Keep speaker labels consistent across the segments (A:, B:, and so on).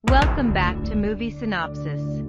A: Welcome back to Movie Synopsis.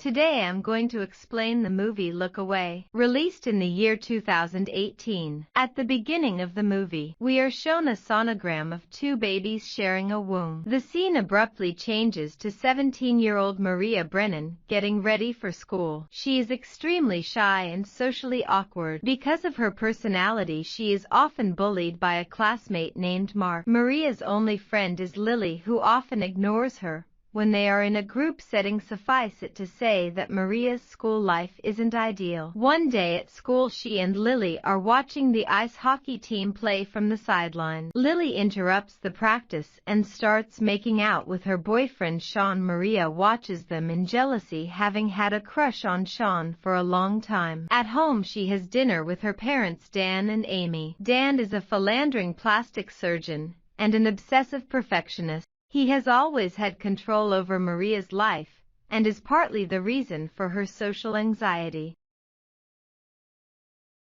A: Today I'm going to explain the movie Look Away, released in the year 2018. At the beginning of the movie, we are shown a sonogram of two babies sharing a womb. The scene abruptly changes to 17-year-old Maria Brennan getting ready for school. She is extremely shy and socially awkward. Because of her personality, she is often bullied by a classmate named Mark. Maria's only friend is Lily, who often ignores her. When they are in a group setting, suffice it to say that Maria's school life isn't ideal. One day at school, she and Lily are watching the ice hockey team play from the sideline. Lily interrupts the practice and starts making out with her boyfriend Sean. Maria watches them in jealousy, having had a crush on Sean for a long time. At home, she has dinner with her parents Dan and Amy. Dan is a philandering plastic surgeon and an obsessive perfectionist. He has always had control over Maria's life, and is partly the reason for her social anxiety.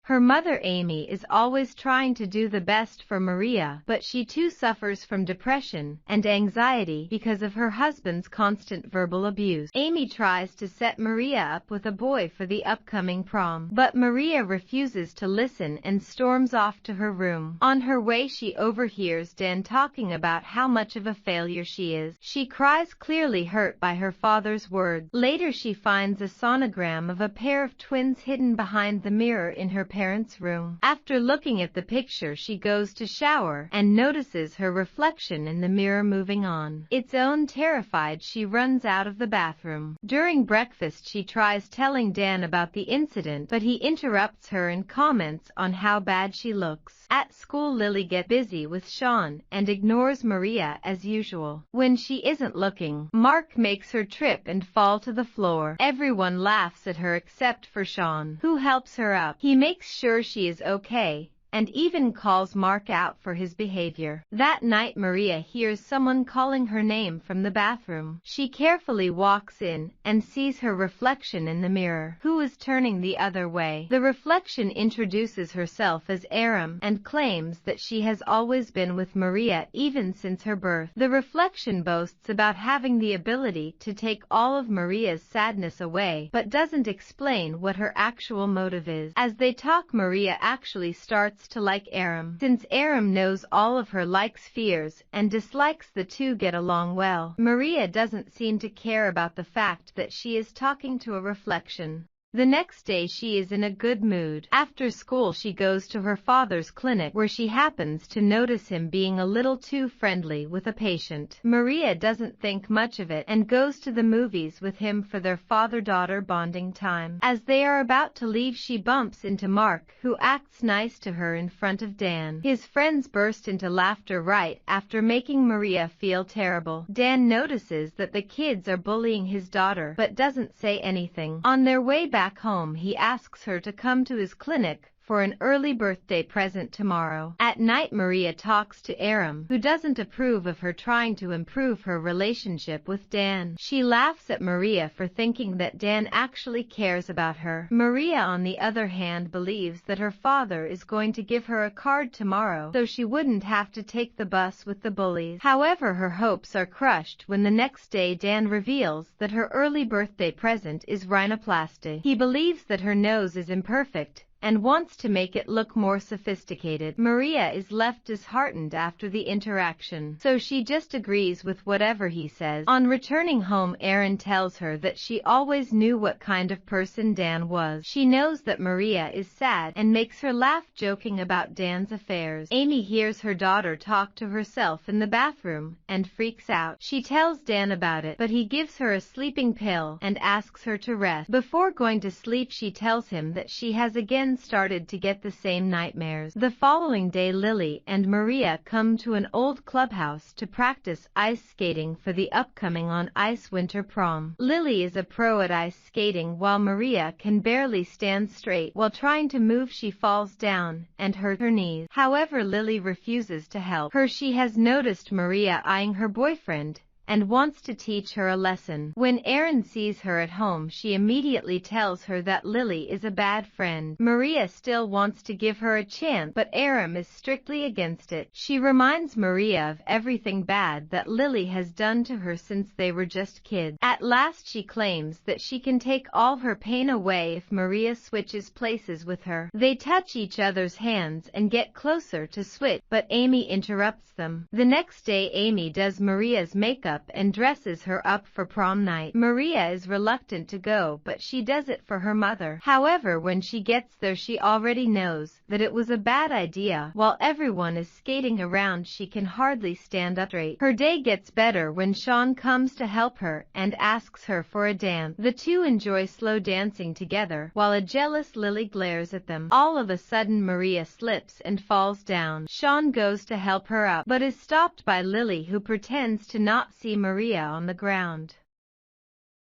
A: Her mother Amy is always trying to do the best for Maria, but she too suffers from depression and anxiety because of her husband's constant verbal abuse. Amy tries to set Maria up with a boy for the upcoming prom, but Maria refuses to listen and storms off to her room. On her way, she overhears Dan talking about how much of a failure she is. She cries, clearly hurt by her father's words. Later, she finds a sonogram of a pair of twins hidden behind the mirror in her parents' room. After looking at the picture, she goes to shower and notices her reflection in the mirror moving on its own. Terrified, she runs out of the bathroom. During breakfast, she tries telling Dan about the incident, but he interrupts her and comments on how bad she looks. At school, Lily gets busy with Sean and ignores Maria as usual. When she isn't looking, Mark makes her trip and fall to the floor. Everyone laughs at her except for Sean, who helps her up. He makes sure she is okay and even calls Mark out for his behavior. That night, Maria hears someone calling her name from the bathroom. She carefully walks in and sees her reflection in the mirror, who is turning the other way. The reflection introduces herself as Aram and claims that she has always been with Maria even since her birth. The reflection boasts about having the ability to take all of Maria's sadness away, but doesn't explain what her actual motive is. As they talk, Maria actually starts to like Aram, since Aram knows all of her likes, fears, and dislikes. The two get along well. Maria doesn't seem to care about the fact that she is talking to a reflection. The next day, she is in a good mood. After school, she goes to her father's clinic, where she happens to notice him being a little too friendly with a patient. Maria doesn't think much of it and goes to the movies with him for their father-daughter bonding time. As they are about to leave, she bumps into Mark, who acts nice to her in front of Dan. His friends burst into laughter right after making Maria feel terrible. Dan notices that the kids are bullying his daughter, but doesn't say anything. On their way back home, he asks her to come to his clinic for an early birthday present tomorrow. At night, Maria talks to Aram, who doesn't approve of her trying to improve her relationship with Dan. She laughs at Maria for thinking that Dan actually cares about her. Maria, on the other hand, believes that her father is going to give her a card tomorrow, so she wouldn't have to take the bus with the bullies. However, her hopes are crushed when the next day Dan reveals that her early birthday present is rhinoplasty. He believes that her nose is imperfect and wants to make it look more sophisticated. Maria is left disheartened after the interaction, so she just agrees with whatever he says. On returning home, Erin tells her that she always knew what kind of person Dan was. She knows that Maria is sad and makes her laugh, joking about Dan's affairs. Amy hears her daughter talk to herself in the bathroom and freaks out. She tells Dan about it, but he gives her a sleeping pill and asks her to rest. Before going to sleep, she tells him that she has again started to get the same nightmares. The following day, Lily and Maria come to an old clubhouse to practice ice skating for the upcoming on ice winter prom. Lily is a pro at ice skating, while Maria can barely stand straight. While trying to move, she falls down and hurts her knees. However, Lily refuses to help her. She has noticed Maria eyeing her boyfriend and wants to teach her a lesson. When Erin sees her at home, she immediately tells her that Lily is a bad friend. Maria still wants to give her a chance, but Erin is strictly against it. She reminds Maria of everything bad that Lily has done to her since they were just kids. At last she claims that she can take all her pain away if Maria switches places with her. They touch each other's hands and get closer to switch, but Amy interrupts them. The next day Amy does Maria's makeup and dresses her up for prom night. Maria is reluctant to go, but she does it for her mother. However, when she gets there she already knows that it was a bad idea. While everyone is skating around, she can hardly stand up straight. Her day gets better when Sean comes to help her and asks her for a dance. The two enjoy slow dancing together while a jealous Lily glares at them. All of a sudden Maria slips and falls down. Sean goes to help her up, but is stopped by Lily, who pretends to not see Maria on the ground.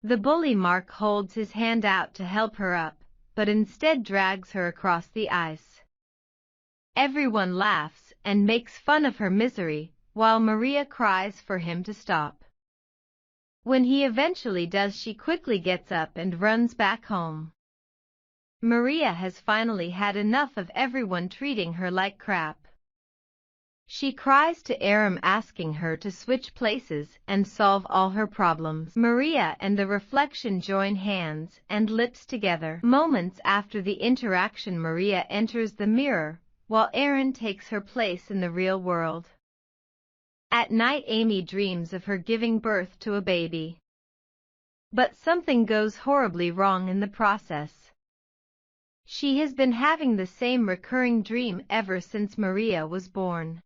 A: The bully Mark holds his hand out to help her up, but instead drags her across the ice. Everyone laughs and makes fun of her misery, while Maria cries for him to stop. When he eventually does, she quickly gets up and runs back home. Maria has finally had enough of everyone treating her like crap. She cries to Erin, asking her to switch places and solve all her problems. Maria and the reflection join hands and lips together. Moments after the interaction, Maria enters the mirror, while Erin takes her place in the real world. At night, Amy dreams of her giving birth to a baby. But something goes horribly wrong in the process. She has been having the same recurring dream ever since Maria was born.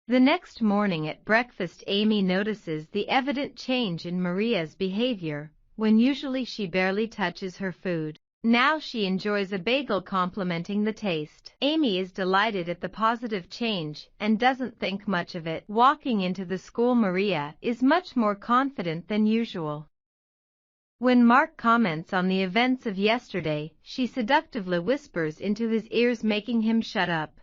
A: The next morning at breakfast, Amy notices the evident change in Maria's behavior, when usually she barely touches her food. Now she enjoys a bagel, complimenting the taste. Amy is delighted at the positive change and doesn't think much of it. Walking into the school, Maria is much more confident than usual. When Mark comments on the events of yesterday, she seductively whispers into his ears, making him shut up.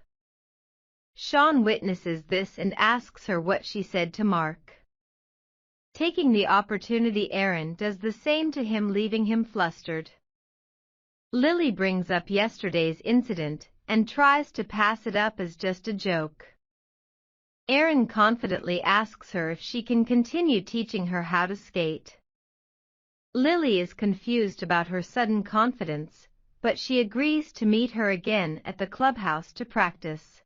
A: Sean witnesses this and asks her what she said to Mark. Taking the opportunity, Erin does the same to him, leaving him flustered. Lily brings up yesterday's incident and tries to pass it up as just a joke. Erin confidently asks her if she can continue teaching her how to skate. Lily is confused about her sudden confidence, but she agrees to meet her again at the clubhouse to practice.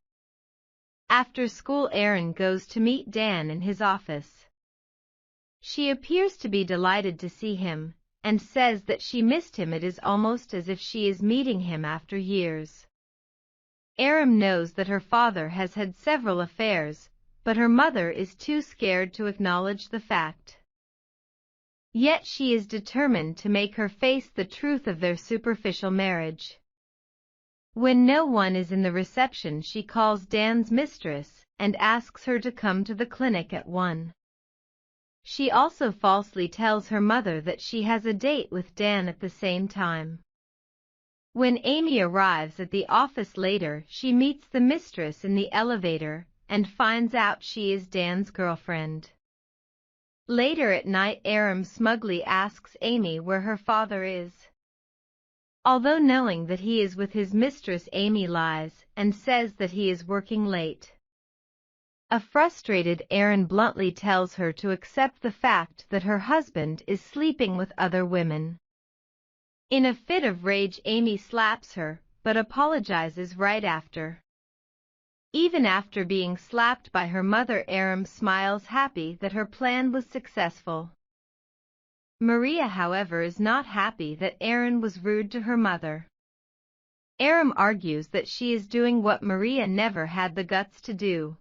A: After school, Erin goes to meet Dan in his office. She appears to be delighted to see him, and says that she missed him. It is almost as if she is meeting him after years. Erin knows that her father has had several affairs, but her mother is too scared to acknowledge the fact. Yet she is determined to make her face the truth of their superficial marriage. When no one is in the reception, she calls Dan's mistress and asks her to come to the clinic at 1. She also falsely tells her mother that she has a date with Dan at the same time. When Amy arrives at the office later, she meets the mistress in the elevator and finds out she is Dan's girlfriend. Later at night, Erin smugly asks Amy where her father is. Although knowing that he is with his mistress, Amy lies and says that he is working late. A frustrated Erin bluntly tells her to accept the fact that her husband is sleeping with other women. In a fit of rage, Amy slaps her, but apologizes right after. Even after being slapped by her mother, Erin smiles, happy that her plan was successful. Maria, however, is not happy that Erin was rude to her mother. Erin argues that she is doing what Maria never had the guts to do.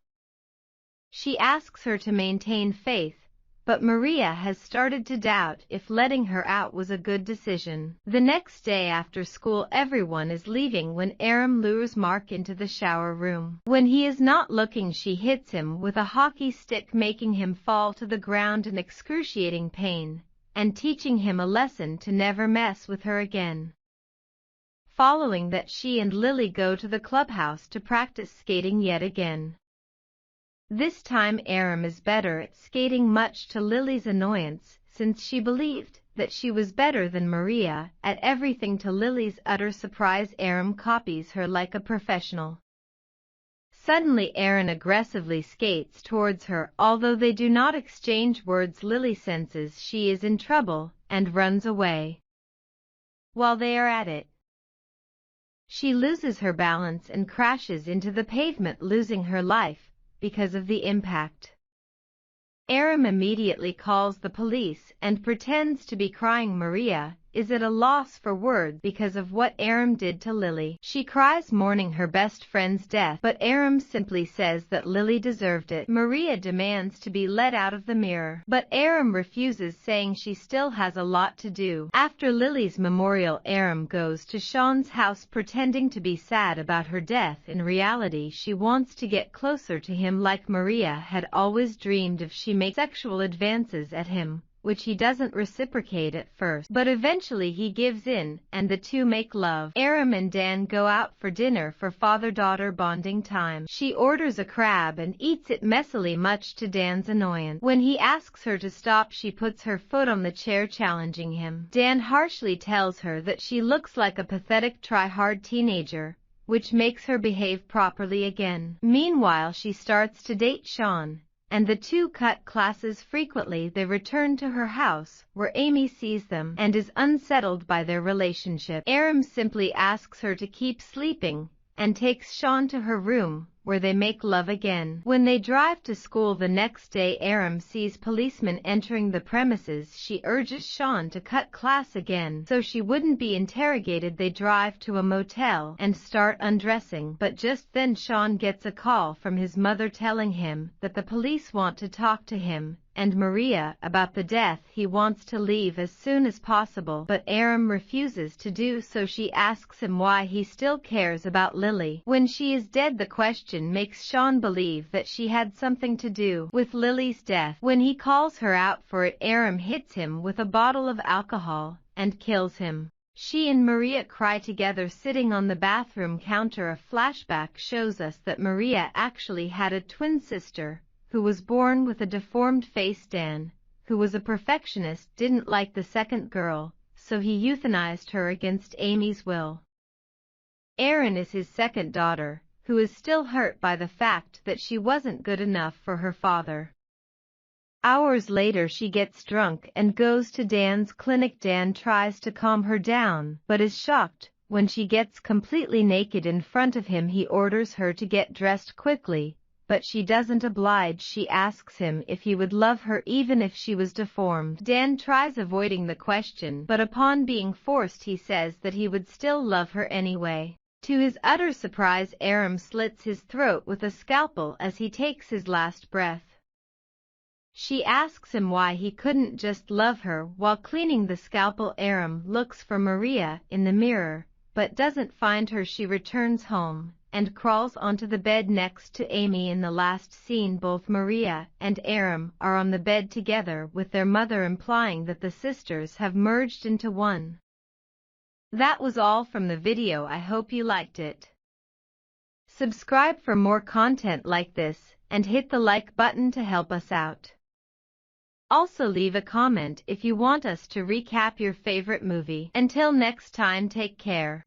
A: She asks her to maintain faith, but Maria has started to doubt if letting her out was a good decision. The next day after school, everyone is leaving when Erin lures Mark into the shower room. When he is not looking, she hits him with a hockey stick, making him fall to the ground in excruciating pain, and teaching him a lesson to never mess with her again. Following that, she and Lily go to the clubhouse to practice skating yet again. This time Aram is better at skating, much to Lily's annoyance, since she believed that she was better than Maria at everything. To Lily's utter surprise, Aram copies her like a professional. Suddenly Aaron aggressively skates towards her. Although they do not exchange words, Lily senses she is in trouble and runs away. While they are at it, she loses her balance and crashes into the pavement, losing her life because of the impact. Aram immediately calls the police and pretends to be crying. Maria is at a loss for words because of what Aram did to Lily. She cries, mourning her best friend's death, but Aram simply says that Lily deserved it. Maria demands to be let out of the mirror, but Aram refuses, saying she still has a lot to do. After Lily's memorial, Aram goes to Sean's house pretending to be sad about her death. In reality, she wants to get closer to him like Maria had always dreamed of. She makes sexual advances at him, which he doesn't reciprocate at first, but eventually he gives in, and the two make love. Aram and Dan go out for dinner for father-daughter bonding time. She orders a crab and eats it messily, much to Dan's annoyance. When he asks her to stop, she puts her foot on the chair, challenging him. Dan harshly tells her that she looks like a pathetic try-hard teenager, which makes her behave properly again. Meanwhile, she starts to date Sean, and the two cut classes frequently. They return to her house, where Amy sees them and is unsettled by their relationship. Aram simply asks her to keep sleeping and takes Sean to her room, where they make love again. When they drive to school the next day, Aram sees policemen entering the premises. She urges Sean to cut class again so she wouldn't be interrogated. They drive to a motel and start undressing, but just then Sean gets a call from his mother telling him that the police want to talk to him and Maria about the death. He wants to leave as soon as possible, but Aram refuses to do so. She asks him why he still cares about Lily when she is dead. The question makes Sean believe that she had something to do with Lily's death. When he calls her out for it, Aram hits him with a bottle of alcohol and kills him. She and Maria cry together sitting on the bathroom counter. A flashback shows us that Maria actually had a twin sister who was born with a deformed face. Dan, who was a perfectionist, didn't like the second girl, so he euthanized her against Amy's will. Erin is his second daughter, who is still hurt by the fact that she wasn't good enough for her father. Hours later, she gets drunk and goes to Dan's clinic. Dan tries to calm her down, but is shocked when she gets completely naked in front of him. He orders her to get dressed quickly, but she doesn't oblige. She asks him if he would love her even if she was deformed. Dan tries avoiding the question, but upon being forced, he says that he would still love her anyway. To his utter surprise, Aram slits his throat with a scalpel as he takes his last breath. She asks him why he couldn't just love her. While cleaning the scalpel, Aram looks for Maria in the mirror, but doesn't find her. She returns home and crawls onto the bed next to Amy. In the last scene, both Maria and Aram are on the bed together with their mother, implying that the sisters have merged into one. That was all from the video. I hope you liked it. Subscribe for more content like this and hit the like button to help us out. Also leave a comment if you want us to recap your favorite movie. Until next time, take care.